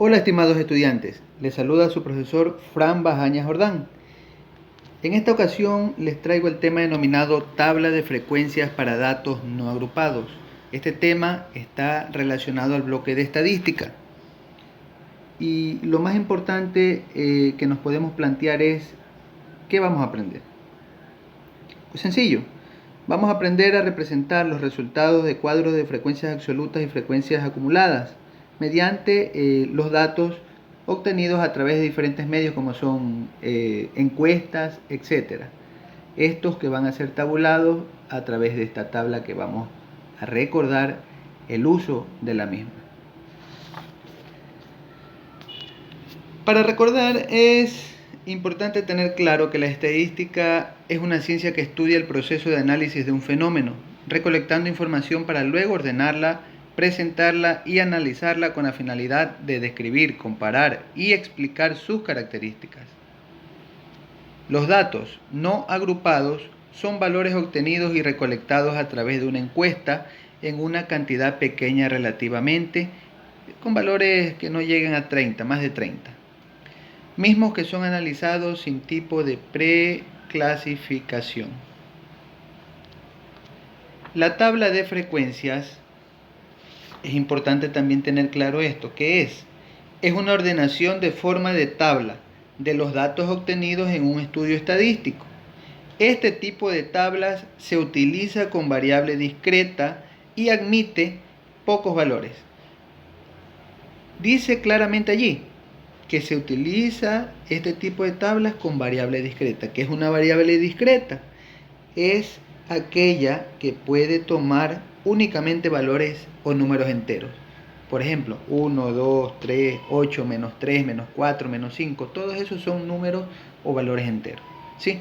Hola estimados estudiantes, les saluda su profesor Fran Bajaña Jordán. En esta ocasión les traigo el tema denominado tabla de frecuencias para datos no agrupados. Este tema está relacionado al bloque de estadística. Y lo más importante que nos podemos plantear es, ¿qué vamos a aprender? Pues sencillo, vamos a aprender a representar los resultados de cuadros de frecuencias absolutas y frecuencias acumuladas mediante los datos obtenidos a través de diferentes medios como son encuestas, etc. Estos que van a ser tabulados a través de esta tabla que vamos a recordar el uso de la misma. Para recordar es importante tener claro que la estadística es una ciencia que estudia el proceso de análisis de un fenómeno, recolectando información para luego ordenarla, presentarla y analizarla con la finalidad de describir, comparar y explicar sus características. Los datos no agrupados son valores obtenidos y recolectados a través de una encuesta en una cantidad pequeña relativamente, con valores que no lleguen a 30, más de 30. Mismos que son analizados sin tipo de preclasificación. La tabla de frecuencias, es importante también tener claro esto, ¿qué es? Es una ordenación de forma de tabla de los datos obtenidos en un estudio estadístico. Este tipo de tablas se utiliza con variable discreta y admite pocos valores. Dice claramente allí que se utiliza este tipo de tablas con variable discreta. ¿Qué es una variable discreta? Es aquella que puede tomar únicamente valores o números enteros. Por ejemplo, 1, 2, 3, 8, menos 3, menos 4, menos 5. Todos esos son números o valores enteros. ¿Sí?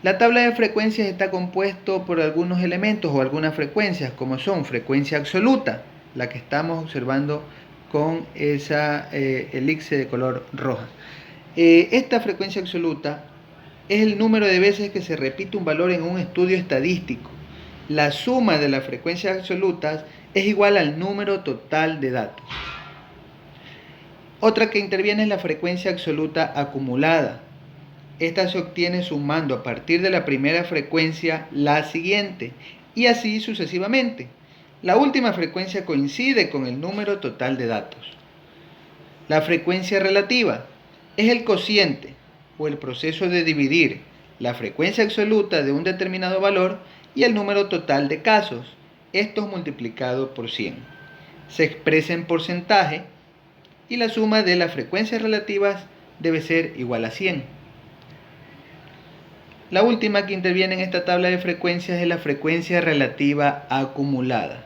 La tabla de frecuencias está compuesto por algunos elementos o algunas frecuencias, como son frecuencia absoluta, la que estamos observando con esa elipse de color roja. Esta frecuencia absoluta es el número de veces que se repite un valor en un estudio estadístico. La suma de las frecuencias absolutas es igual al número total de datos. Otra que interviene es la frecuencia absoluta acumulada. Esta se obtiene sumando a partir de la primera frecuencia la siguiente y así sucesivamente. La última frecuencia coincide con el número total de datos. La frecuencia relativa es el cociente o el proceso de dividir la frecuencia absoluta de un determinado valor y el número total de casos, estos multiplicado por 100. Se expresa en porcentaje y la suma de las frecuencias relativas debe ser igual a 100. La última que interviene en esta tabla de frecuencias es la frecuencia relativa acumulada.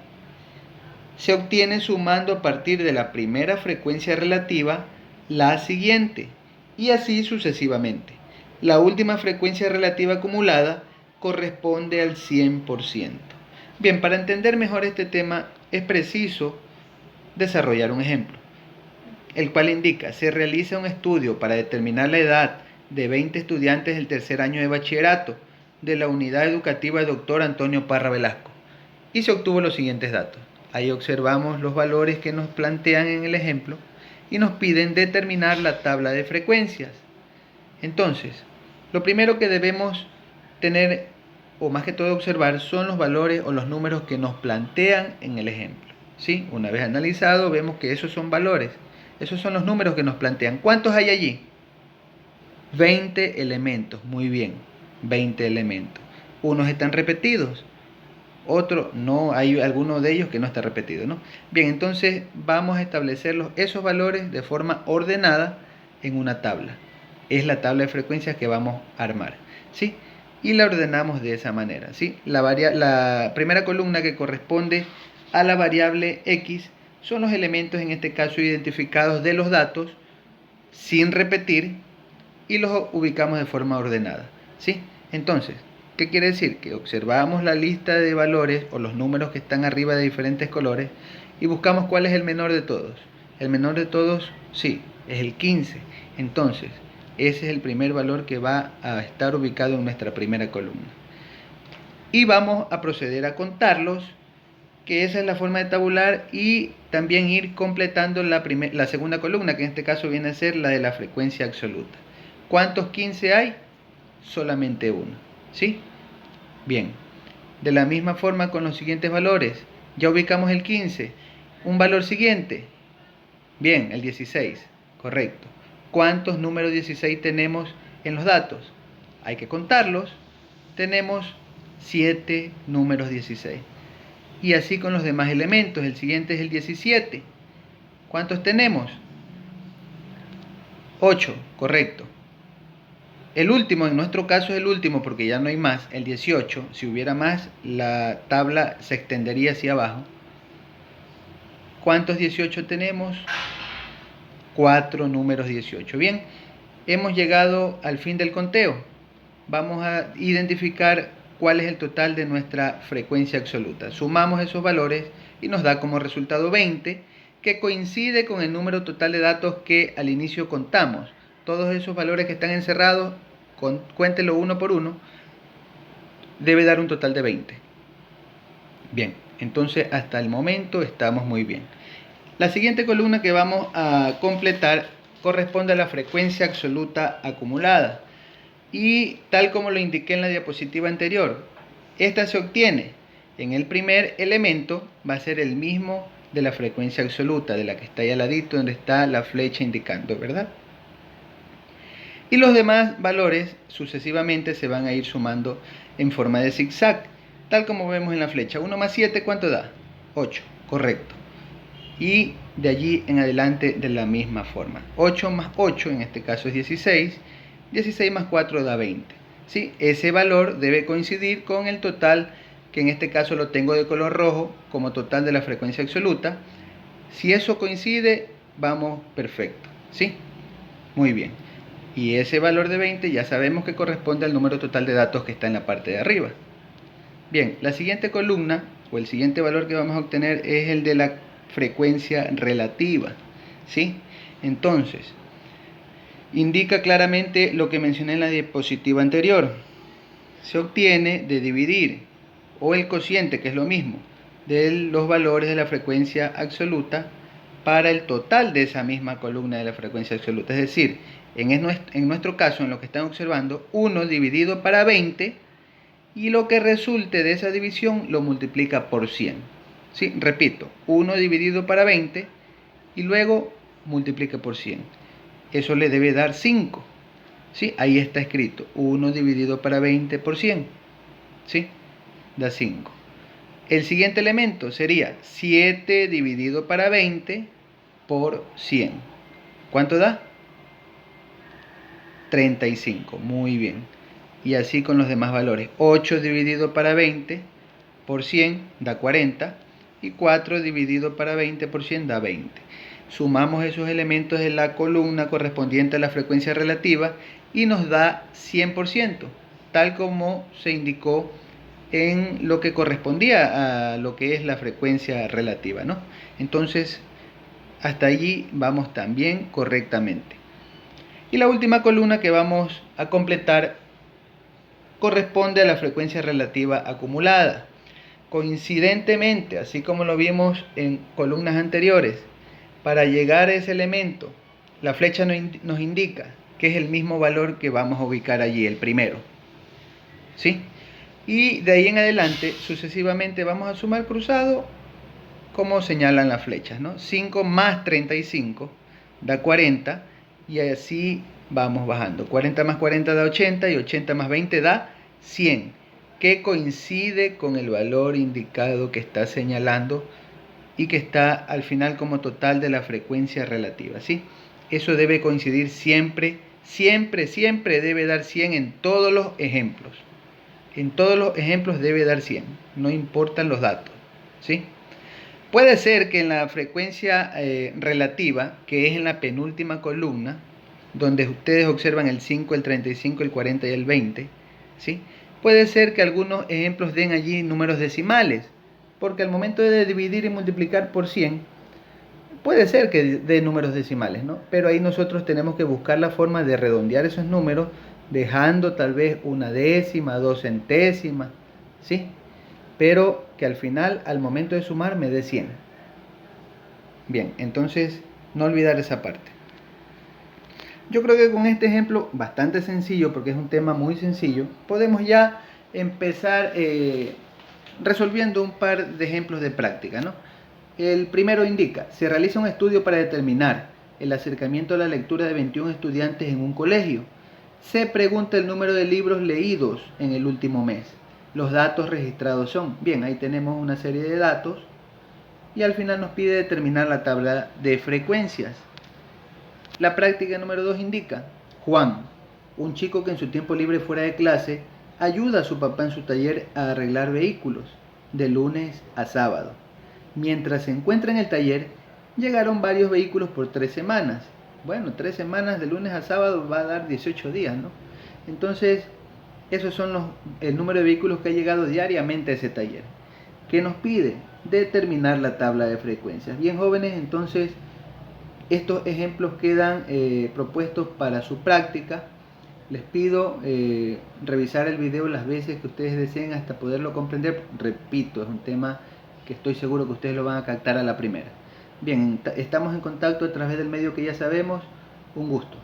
Se obtiene sumando a partir de la primera frecuencia relativa la siguiente y así sucesivamente. La última frecuencia relativa acumulada corresponde al 100%. Bien, para entender mejor este tema es preciso desarrollar un ejemplo, el cual indica: se realiza un estudio para determinar la edad de 20 estudiantes del tercer año de bachillerato de la unidad educativa Dr. Antonio Parra Velasco y se obtuvo los siguientes datos. Ahí observamos los valores que nos plantean en el ejemplo y nos piden determinar la tabla de frecuencias. Entonces, lo primero que debemos tener, o más que todo observar, son los valores o los números que nos plantean en el ejemplo. ¿Sí? Una vez analizado, vemos que esos son valores. Esos son los números que nos plantean. ¿Cuántos hay allí? 20 elementos. Muy bien, 20 elementos. Unos están repetidos, otro no, hay alguno de ellos que no está repetido, ¿no? Bien, entonces vamos a establecer esos valores de forma ordenada en una tabla. Es la tabla de frecuencias que vamos a armar, ¿sí? Y la ordenamos de esa manera, ¿sí? La primera columna, que corresponde a la variable X, son los elementos, en este caso identificados, de los datos sin repetir, y los ubicamos de forma ordenada, ¿sí? Entonces, ¿qué quiere decir? Que observamos la lista de valores o los números que están arriba de diferentes colores y buscamos cuál es el menor de todos. El menor de todos, sí, es el 15. Entonces, ese es el primer valor que va a estar ubicado en nuestra primera columna. Y vamos a proceder a contarlos que esa es la forma de tabular, y también ir completando la segunda columna, que en este caso viene a ser la de la frecuencia absoluta. ¿Cuántos 15 hay? Solamente uno, ¿sí? Bien, de la misma forma con los siguientes valores. Ya ubicamos el 15. Un valor siguiente. Bien, el 16, correcto. ¿Cuántos números 16 tenemos en los datos? Hay que contarlos. Tenemos 7 números 16. Y así con los demás elementos. El siguiente es el 17. ¿Cuántos tenemos? 8, correcto. El último, en nuestro caso es el último porque ya no hay más, el 18. Si hubiera más, la tabla se extendería hacia abajo. ¿Cuántos 18 tenemos? 4 números 18. Bien, hemos llegado al fin del conteo. Vamos a identificar cuál es el total de nuestra frecuencia absoluta. Sumamos esos valores y nos da como resultado 20, que coincide con el número total de datos que al inicio contamos. Todos esos valores que están encerrados, cuéntelo uno por uno, debe dar un total de 20. Bien, entonces hasta el momento estamos muy bien. La siguiente columna que vamos a completar corresponde a la frecuencia absoluta acumulada. Y tal como lo indiqué en la diapositiva anterior, esta se obtiene en el primer elemento, va a ser el mismo de la frecuencia absoluta, de la que está ahí al ladito donde está la flecha indicando, ¿verdad? Y los demás valores sucesivamente se van a ir sumando en forma de zigzag, tal como vemos en la flecha. 1 más 7, ¿cuánto da? 8, correcto. Y de allí en adelante de la misma forma. 8 más 8, en este caso es 16. 16 más 4 da 20. ¿Sí? Ese valor debe coincidir con el total, que en este caso lo tengo de color rojo, como total de la frecuencia absoluta. Si eso coincide, vamos perfecto. ¿Sí? Muy bien. Y ese valor de 20 ya sabemos que corresponde al número total de datos que está en la parte de arriba. Bien, la siguiente columna, o el siguiente valor que vamos a obtener, es el de la frecuencia relativa. ¿Sí? Entonces, indica claramente lo que mencioné en la diapositiva anterior. Se obtiene de dividir, o el cociente, que es lo mismo, de los valores de la frecuencia absoluta para el total de esa misma columna de la frecuencia absoluta. Es decir, en nuestro caso, en lo que están observando, 1 dividido para 20, y lo que resulte de esa división lo multiplica por 100. ¿Sí? Repito, 1 dividido para 20 y luego multiplica por 100. Eso le debe dar 5. ¿Sí? Ahí está escrito, 1 dividido para 20 por 100. ¿Sí? Da 5. El siguiente elemento sería 7 dividido para 20 por 100. ¿Cuánto da? 35. Muy bien. Y así con los demás valores. 8 dividido para 20 por 100 da 40. Y 4 dividido para 20 por 100 da 20. Sumamos esos elementos de la columna correspondiente a la frecuencia relativa y nos da 100%, tal como se indicó en lo que correspondía a lo que es la frecuencia relativa, ¿no? Entonces, hasta allí vamos también correctamente. Y la última columna que vamos a completar corresponde a la frecuencia relativa acumulada. Coincidentemente, así como lo vimos en columnas anteriores, para llegar a ese elemento, la flecha nos indica que es el mismo valor que vamos a ubicar allí, el primero. ¿Sí? Y de ahí en adelante, sucesivamente, vamos a sumar cruzado como señalan las flechas, ¿no? 5 más 35 da 40 y así vamos bajando. 40 más 40 da 80 y 80 más 20 da 100, que coincide con el valor indicado que está señalando y que está al final como total de la frecuencia relativa, ¿sí? Eso debe coincidir siempre, siempre, siempre debe dar 100 en todos los ejemplos. En todos los ejemplos debe dar 100, no importan los datos, ¿sí? Puede ser que en la frecuencia relativa, que es en la penúltima columna, donde ustedes observan el 5, el 35, el 40 y el 20, ¿sí? Puede ser que algunos ejemplos den allí números decimales, porque al momento de dividir y multiplicar por 100, puede ser que dé números decimales, ¿no? Pero ahí nosotros tenemos que buscar la forma de redondear esos números, dejando tal vez una décima, 2 centésimas, ¿sí? pero que al final, al momento de sumar, me dé 100. Bien, entonces no olvidar esa parte. Yo creo que con este ejemplo, bastante sencillo, porque es un tema muy sencillo, podemos ya empezar resolviendo un par de ejemplos de práctica, ¿no? El primero indica, se realiza un estudio para determinar el acercamiento a la lectura de 21 estudiantes en un colegio. Se pregunta el número de libros leídos en el último mes. Los datos registrados son, bien, ahí tenemos una serie de datos y al final nos pide determinar la tabla de frecuencias. La práctica número 2 indica, Juan, un chico que en su tiempo libre fuera de clase, ayuda a su papá en su taller a arreglar vehículos, de lunes a sábado. Mientras se encuentra en el taller, llegaron varios vehículos por 3 semanas. Bueno, 3 semanas de lunes a sábado va a dar 18 días, ¿no? Entonces, esos son el número de vehículos que ha llegado diariamente a ese taller. ¿Qué nos pide? Determinar la tabla de frecuencias. Bien, jóvenes, entonces estos ejemplos quedan propuestos para su práctica. Les pido revisar el video las veces que ustedes deseen hasta poderlo comprender. Repito, es un tema que estoy seguro que ustedes lo van a captar a la primera. Bien, estamos en contacto a través del medio que ya sabemos. Un gusto.